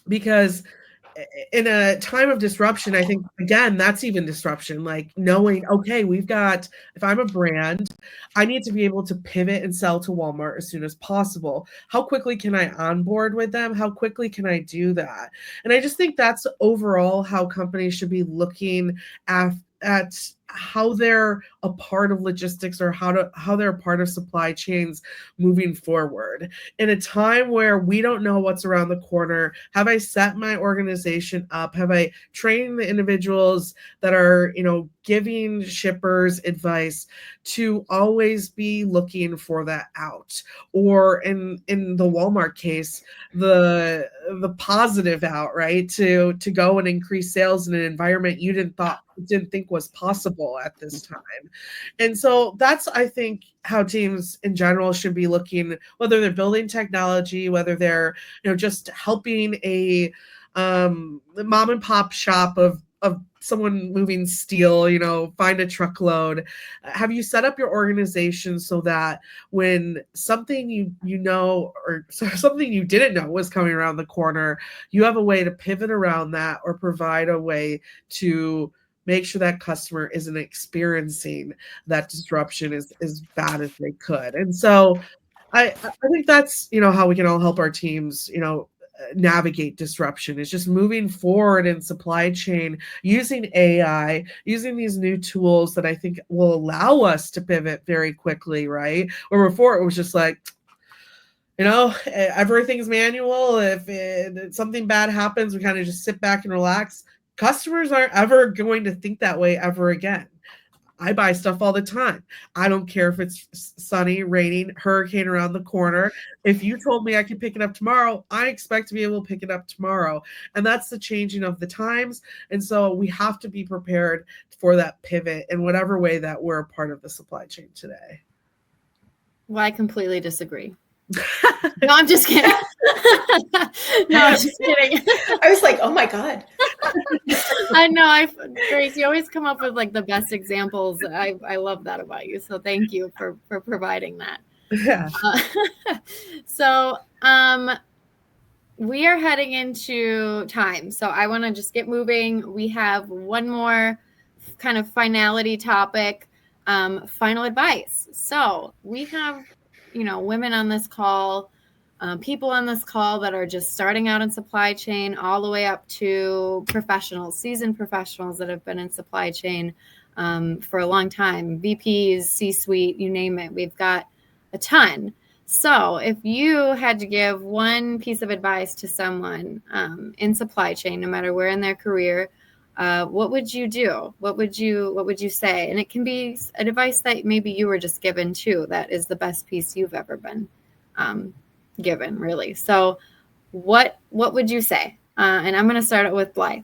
Speaker 5: because in a time of disruption, I think, again, that's even disruption, knowing, okay, if I'm a brand, I need to be able to pivot and sell to Walmart as soon as possible. How quickly can I onboard with them? How quickly can I do that? And I just think that's overall how companies should be looking at how they're a part of logistics, or how they're a part of supply chains moving forward. In a time where we don't know what's around the corner, have I set my organization up? Have I trained the individuals that are, giving shippers advice to always be looking for that out? Or in the Walmart case, the positive out, right? To go and increase sales in an environment you didn't think was possible at this time. And so that's, I think, how teams in general should be looking, whether they're building technology, whether they're just helping a mom and pop shop of someone moving steel, find a truckload. Have you set up your organization so that when something or something you didn't know was coming around the corner, you have a way to pivot around that, or provide a way to make sure that customer isn't experiencing that disruption as bad as they could? And so I think that's, how we can all help our teams, navigate disruption, is just moving forward in supply chain, using AI, using these new tools that I think will allow us to pivot very quickly, right? Where before it was just everything's manual. If something bad happens, we kind of just sit back and relax. Customers aren't ever going to think that way ever again. I buy stuff all the time. I don't care if it's sunny, raining, hurricane around the corner. If you told me I could pick it up tomorrow, I expect to be able to pick it up tomorrow. And that's the changing of the times. And so we have to be prepared for that pivot in whatever way that we're a part of the supply chain today.
Speaker 1: Well, I completely disagree. No, I'm just kidding. No, I'm just kidding.
Speaker 3: I was like, oh my God.
Speaker 1: I know. Grace, you always come up with the best examples. I love that about you. So thank you for providing that.
Speaker 5: Yeah.
Speaker 1: So we are heading into time. So I want to just get moving. We have one more kind of finality topic, final advice. So we have, women on this call, people on this call that are just starting out in supply chain, all the way up to professionals, seasoned professionals that have been in supply chain for a long time, VPs, C-suite, you name it. We've got a ton. So if you had to give one piece of advice to someone in supply chain, no matter where in their career, what would you do? What would you say? And it can be advice that maybe you were just given too. That is the best piece you've ever been given, really. So what would you say? And I'm going to start it with Blythe.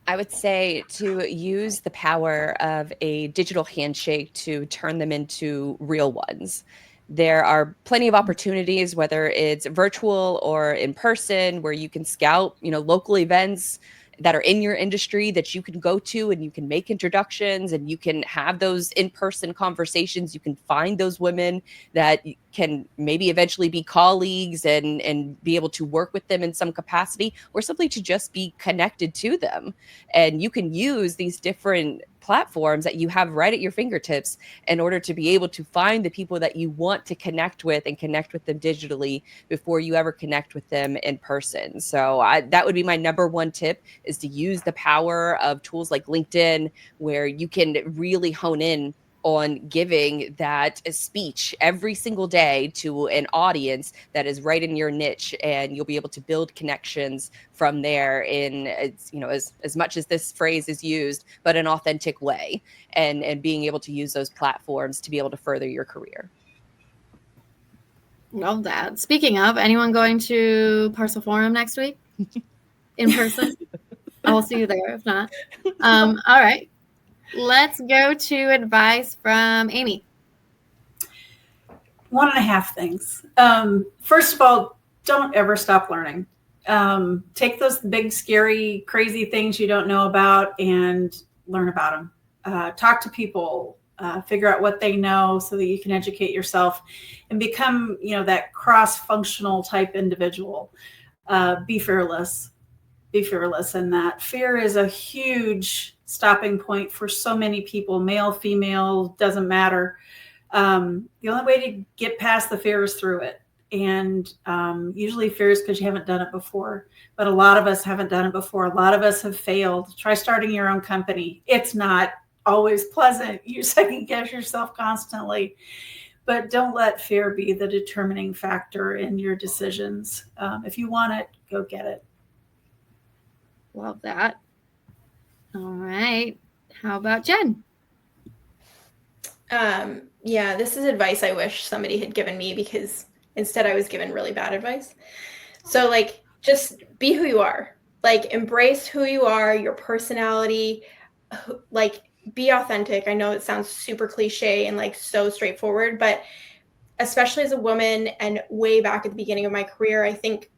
Speaker 2: I would say to use the power of a digital handshake to turn them into real ones. There are plenty of opportunities, whether it's virtual or in person, where you can scout, local events that are in your industry that you can go to, and you can make introductions, and you can have those in-person conversations. You can find those women that can maybe eventually be colleagues and be able to work with them in some capacity, or simply to just be connected to them. And you can use these different platforms that you have right at your fingertips in order to be able to find the people that you want to connect with and connect with them digitally before you ever connect with them in person. So that would be my number one tip, is to use the power of tools like LinkedIn, where you can really hone in on giving that speech every single day to an audience that is right in your niche, and you'll be able to build connections from there in as much as this phrase is used, but an authentic way, and being able to use those platforms to be able to further your career.
Speaker 1: Love that. Speaking of, anyone going to Parcel Forum next week in person? I will see you there if not. All right. Let's go to advice from Amy.
Speaker 4: 1.5 things. First of all, don't ever stop learning. Take those big, scary, crazy things you don't know about and learn about them. Talk to people, figure out what they know so that you can educate yourself and become, that cross-functional type individual. Be fearless. Be fearless in that. Fear is a huge stopping point for so many people, male, female, doesn't matter. The only way to get past the fear is through it. And usually fear is because you haven't done it before. But a lot of us haven't done it before. A lot of us have failed. Try starting your own company. It's not always pleasant. You second guess yourself constantly. But don't let fear be the determining factor in your decisions. If you want it, go get it.
Speaker 1: Love that. All right. How about Jen?
Speaker 3: Yeah, this is advice I wish somebody had given me, because instead I was given really bad advice. So just be who you are, embrace who you are, your personality, be authentic. I know it sounds super cliche and so straightforward, but especially as a woman and way back at the beginning of my career, I think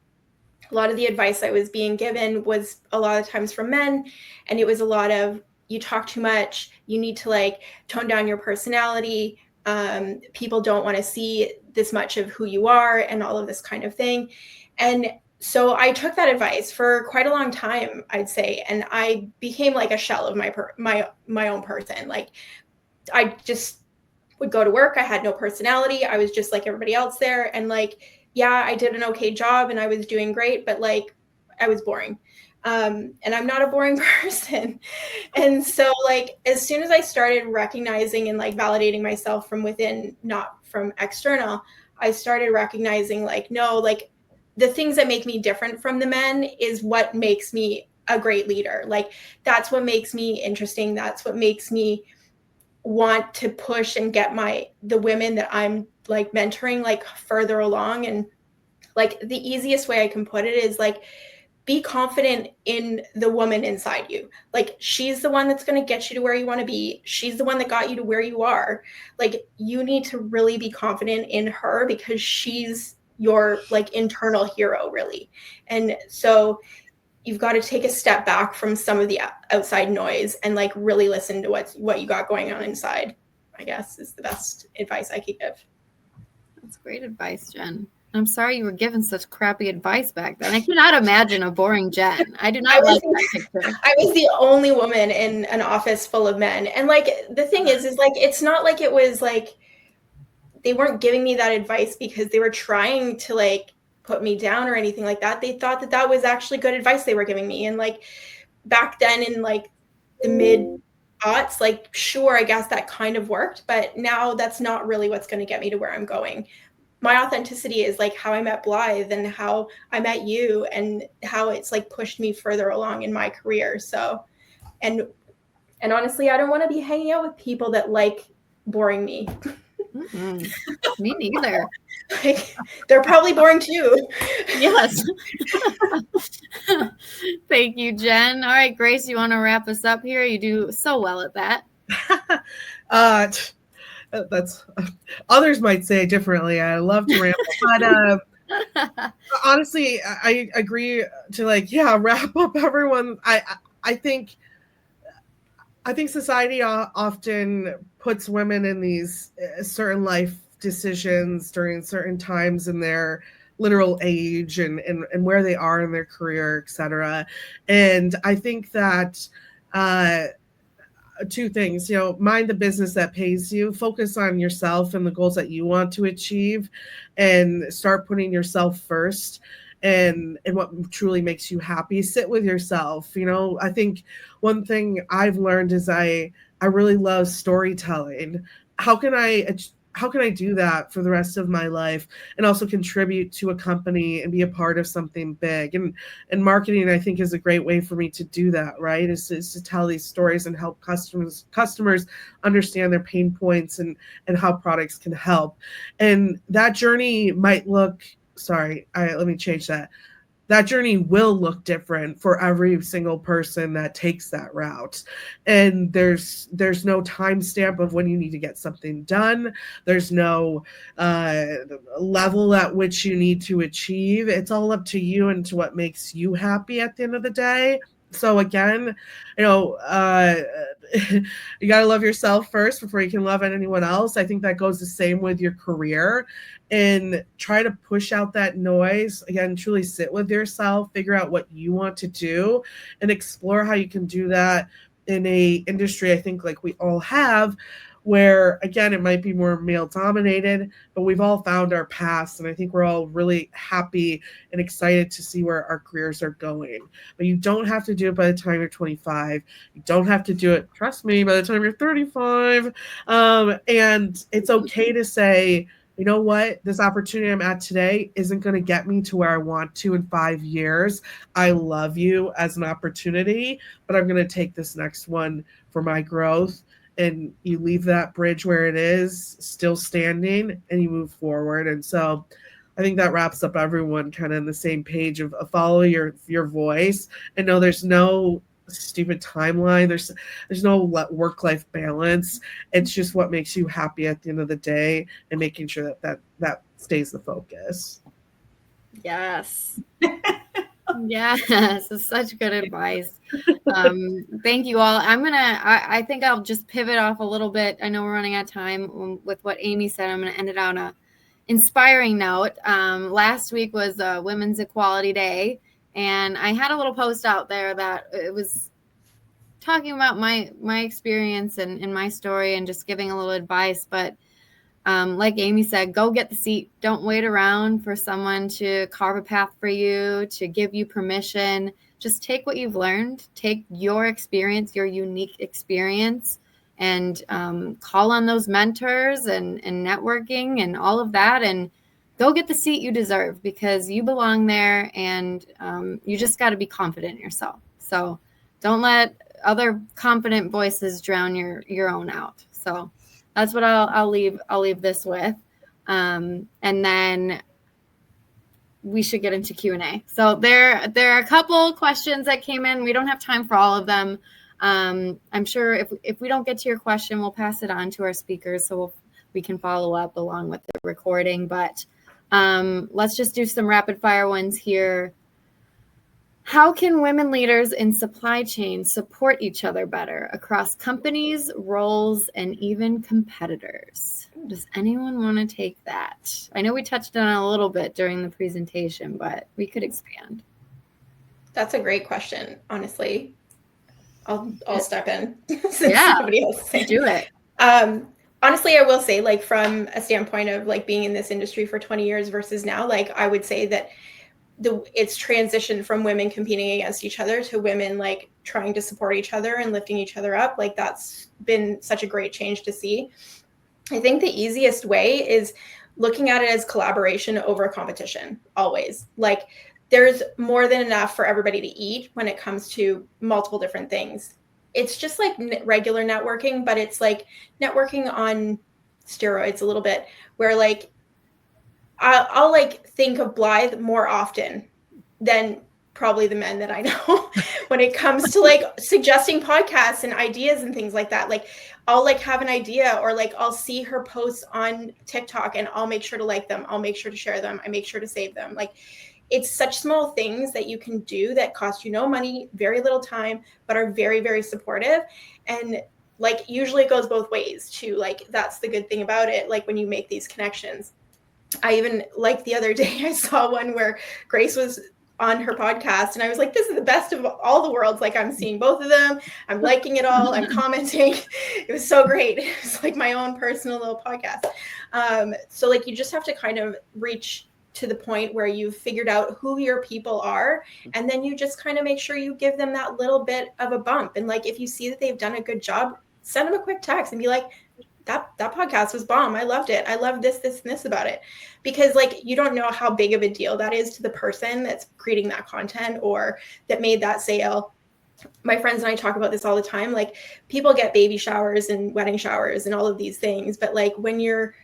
Speaker 3: a lot of the advice I was being given was a lot of times from men. And it was a lot of, you talk too much, you need to tone down your personality. People don't want to see this much of who you are and all of this kind of thing. And so I took that advice for quite a long time, I'd say. And I became a shell of my own person. I just would go to work. I had no personality. I was just like everybody else there. And yeah, I did an okay job and I was doing great, but I was boring. And I'm not a boring person. And so as soon as I started recognizing and validating myself from within, not from external, I started recognizing no, the things that make me different from the men is what makes me a great leader. That's what makes me interesting. That's what makes me want to push and get the women that I'm mentoring further along. And the easiest way I can put it is be confident in the woman inside you. She's the one that's going to get you to where you want to be. She's the one that got you to where you are. You need to really be confident in her, because she's your internal hero, really. And so you've got to take a step back from some of the outside noise and really listen to what you got going on inside, I guess, is the best advice I could give.
Speaker 1: That's great advice, Jen. I'm sorry you were given such crappy advice back then. I cannot imagine a boring Jen. I do not like that picture.
Speaker 3: I was the only woman in an office full of men. And like, the thing is like, it's not like it was like, they weren't giving me that advice because they were trying to like put me down or anything like that. They thought that that was actually good advice they were giving me. And like back then in like the mid aughts, like, sure, I guess that kind of worked, but now that's not really what's going to get me to where I'm going. My authenticity is like how I met Blythe and how I met you and how it's like pushed me further along in my career. So, and honestly, I don't want to be hanging out with people that like boring me.
Speaker 1: Me neither.
Speaker 3: Like, they're probably boring too.
Speaker 1: Yes. Thank you, Jen. All right, Grace, you want to wrap us up here? You do so well at that.
Speaker 5: That's others might say differently. I love to ramble, but honestly, I agree to like, yeah, wrap up everyone. I think society often puts women in these certain life decisions during certain times in their literal age and where they are in their career, etc. And I think that two things, mind the business that pays you, focus on yourself and the goals that you want to achieve, and start putting yourself first and what truly makes you happy. Sit with yourself. I think one thing I've learned is I really love storytelling. How can I do that for the rest of my life and also contribute to a company and be a part of something big? And marketing, I think, is a great way for me to do that, right? Is to tell these stories and help customers understand their pain points and how products can help. And that journey might look, let me change that. That journey will look different for every single person that takes that route. And there's no timestamp of when you need to get something done. There's no level at which you need to achieve. It's all up to you and to what makes you happy at the end of the day. So again, you got to love yourself first before you can love anyone else. I think that goes the same with your career, and try to push out that noise. Again, truly sit with yourself, figure out what you want to do, and explore how you can do that in a industry, I think, like we all have, where, again, it might be more male dominated, but we've all found our paths. And I think we're all really happy and excited to see where our careers are going. But you don't have to do it by the time you're 25. You don't have to do it, trust me, by the time you're 35. And it's okay to say, you know what, this opportunity I'm at today isn't going to get me to where I want to in 5 years. I love you as an opportunity, but I'm going to take this next one for my growth. And you leave that bridge where it is, still standing, and you move forward. And so I think that wraps up everyone kind of on the same page of follow your voice and know there's no stupid timeline. There's no work-life balance. It's just what makes you happy at the end of the day and making sure that stays the focus.
Speaker 1: Yes. Yes, it's such good advice. Thank you all. I think I'll just pivot off a little bit. I know we're running out of time with what Amy said. I'm going to end it on a inspiring note. Last week was Women's Equality Day, and I had a little post out there that it was talking about my experience and my story and just giving a little advice. But like Amy said, go get the seat. Don't wait around for someone to carve a path for you, to give you permission. Just take what you've learned, take your experience, your unique experience, and call on those mentors and networking and all of that, and go get the seat you deserve, because you belong there, and you just got to be confident in yourself. So don't let other confident voices drown your own out. So that's what I'll leave this with. And then we should get into Q&A. So there are a couple questions that came in. We don't have time for all of them. I'm sure if we don't get to your question, we'll pass it on to our speakers so we can follow up along with the recording. But let's just do some rapid fire ones here. How can women leaders in supply chain support each other better across companies, roles, and even competitors? Does anyone want to take that? I know we touched on it a little bit during the presentation, but we could expand.
Speaker 3: That's a great question, honestly. I'll step in since nobody else is saying.
Speaker 1: Do it.
Speaker 3: Honestly, I will say, like, from a standpoint of like being in this industry for 20 years versus now, like, I would say that it's transitioned from women competing against each other to women like trying to support each other and lifting each other up. Like, that's been such a great change to see. I think the easiest way is looking at it as collaboration over competition, always. Like, there's more than enough for everybody to eat when it comes to multiple different things. It's just like regular networking, but it's like networking on steroids a little bit, where like I'll like think of Blythe more often than probably the men that I know when it comes to like suggesting podcasts and ideas and things like that. Like, I'll like have an idea, or like I'll see her posts on TikTok and I'll make sure to like them. I'll make sure to share them. I make sure to save them. Like, it's such small things that you can do that cost you no money, very little time, but are very, very supportive. And like, usually it goes both ways too. Like, that's the good thing about it. Like, when you make these connections, I even, like, the other day I saw one where Grace was on her podcast and I was like, this is the best of all the worlds. Like, I'm seeing both of them. I'm liking it all. I'm commenting. It was so great. It's like my own personal little podcast. So like, you just have to kind of reach to the point where you've figured out who your people are, and then you just kind of make sure you give them that little bit of a bump. And like, if you see that they've done a good job, send them a quick text and be like, that podcast was bomb. I loved it. I loved this, and this about it. Because like, you don't know how big of a deal that is to the person that's creating that content or that made that sale. My friends and I talk about this all the time. Like, people get baby showers and wedding showers and all of these things. But like, when you're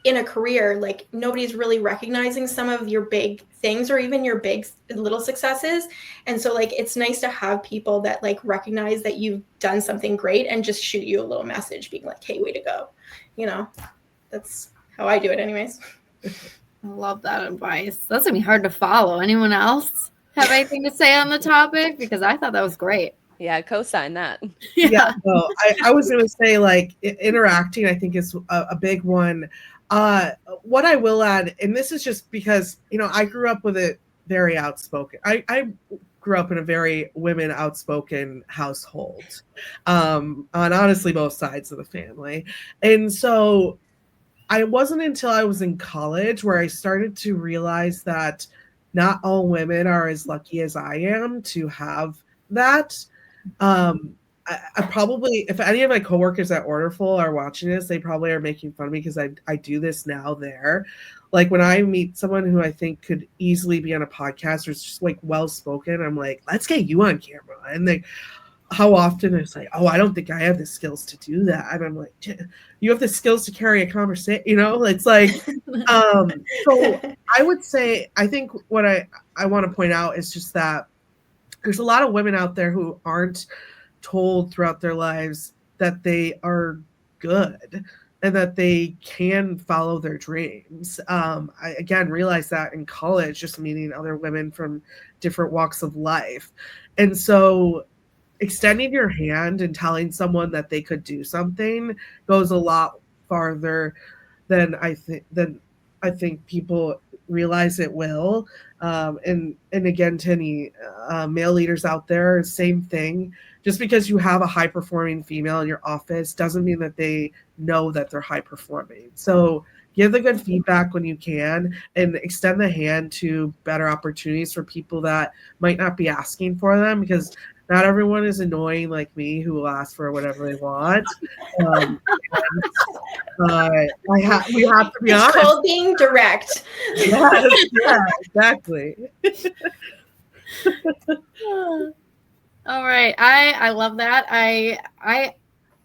Speaker 3: in a career, like, nobody's really recognizing some of your big things or even your big little successes. And so like, it's nice to have people that like recognize that you've done something great and just shoot you a little message being like, hey, way to go. You know, that's how I do it anyways.
Speaker 1: I love that advice. That's gonna be hard to follow. Anyone else have anything to say on the topic? Because I thought that was great.
Speaker 2: Yeah, co-sign that.
Speaker 5: Yeah, no, I was going to say, like, interacting, I think, is a big one. What I will add, and this is just because, you know, I grew up with it very outspoken. I grew up in a very women outspoken household, on honestly both sides of the family. And so I wasn't until I was in college where I started to realize that not all women are as lucky as I am to have that. I probably, if any of my coworkers at Orderful are watching this, they probably are making fun of me because I do this now there. Like, when I meet someone who I think could easily be on a podcast or is just like well-spoken, I'm like, let's get you on camera. And like, how often it's like, oh, I don't think I have the skills to do that. And I'm like, you have the skills to carry a conversation, you know? It's like, so I would say, I think what I want to point out is just that there's a lot of women out there who aren't told throughout their lives that they are good and that they can follow their dreams. I again realized that in college, just meeting other women from different walks of life. And so extending your hand and telling someone that they could do something goes a lot farther than I think people realize it will. And again, to any male leaders out there, same thing. Just because you have a high performing female in your office doesn't mean that they know that they're high performing. So give the good feedback when you can and extend the hand to better opportunities for people that might not be asking for them, because not everyone is annoying like me who will ask for whatever they want. We have to be honest.
Speaker 3: It's called being direct.
Speaker 5: Yes, yeah, exactly.
Speaker 1: All right. I love that. I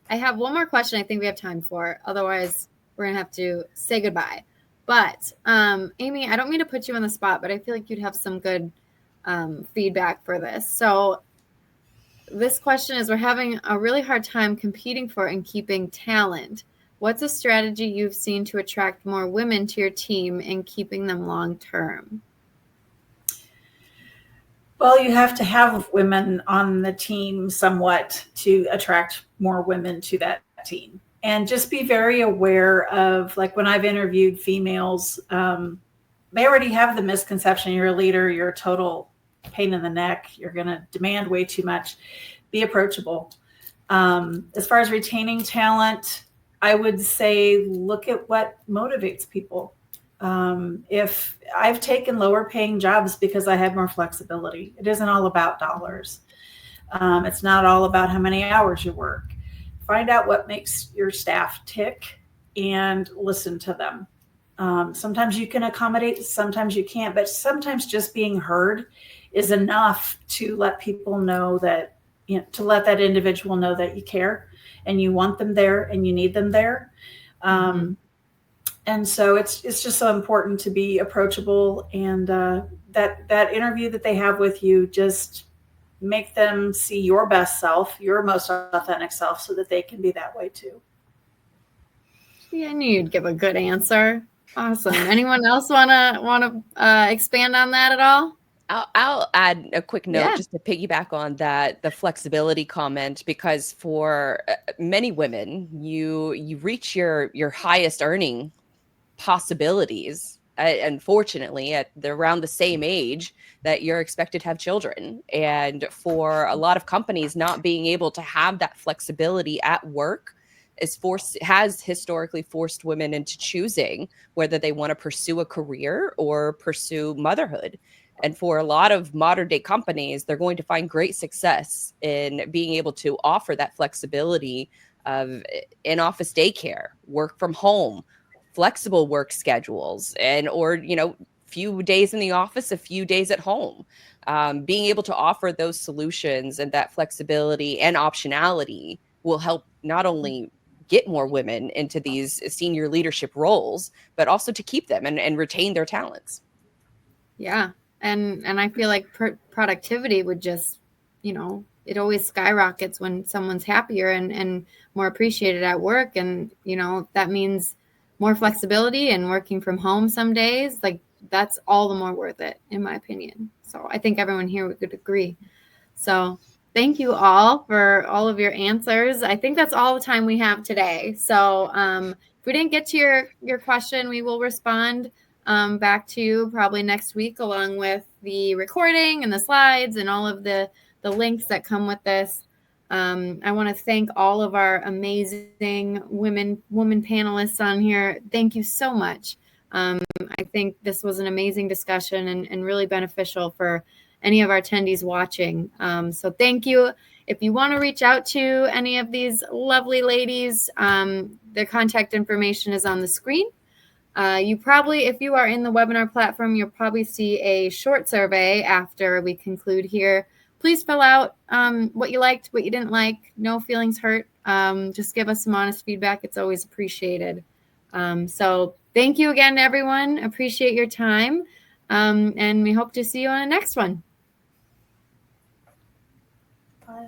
Speaker 1: have one more question I think we have time for. Otherwise, we're going to have to say goodbye. But Amy, I don't mean to put you on the spot, but I feel like you'd have some good feedback for this. So this question is, we're having a really hard time competing for and keeping talent. What's a strategy you've seen to attract more women to your team and keeping them long term?
Speaker 4: Well, you have to have women on the team somewhat to attract more women to that team. And just be very aware of, like when I've interviewed females, they already have the misconception you're a leader, you're a total pain in the neck, you're going to demand way too much. Be approachable. As far as retaining talent, I would say look at what motivates people. If I've taken lower paying jobs because I had more flexibility, it isn't all about dollars. It's not all about how many hours you work. Find out what makes your staff tick and listen to them. Sometimes you can accommodate, sometimes you can't, but sometimes just being heard is enough to let people know that, to let that individual know that you care and you want them there and you need them there. And so it's just so important to be approachable, and that interview that they have with you, just make them see your best self, your most authentic self, so that they can be that way too.
Speaker 1: Yeah, I knew you'd give a good answer. Awesome. Anyone else wanna expand on that at all?
Speaker 2: I'll add a quick note just to piggyback on that, the flexibility comment, because for many women, you reach your highest earning possibilities, unfortunately, at around the same age that you're expected to have children. And for a lot of companies, not being able to have that flexibility at work has historically forced women into choosing whether they want to pursue a career or pursue motherhood. And for a lot of modern day companies, they're going to find great success in being able to offer that flexibility of in-office daycare, work from home, flexible work schedules, and or few days in the office, a few days at home. Being able to offer those solutions and that flexibility and optionality will help not only get more women into these senior leadership roles, but also to keep them and retain their talents.
Speaker 1: Yeah. And I feel like productivity would just, it always skyrockets when someone's happier and more appreciated at work. And, that means more flexibility and working from home some days. Like, that's all the more worth it, in my opinion. So I think everyone here would agree. So thank you all for all of your answers. I think that's all the time we have today. So if we didn't get to your question, we will respond back to you probably next week, along with the recording and the slides and all of the links that come with this. I want to thank all of our amazing women panelists on here. Thank you so much. I think this was an amazing discussion and really beneficial for any of our attendees watching. So thank you. If you want to reach out to any of these lovely ladies, their contact information is on the screen. You probably, if you are in the webinar platform, you'll probably see a short survey after we conclude here. Please fill out what you liked, what you didn't like. No feelings hurt. Just give us some honest feedback. It's always appreciated. So thank you again, everyone. Appreciate your time. And we hope to see you on the next one.
Speaker 4: Bye.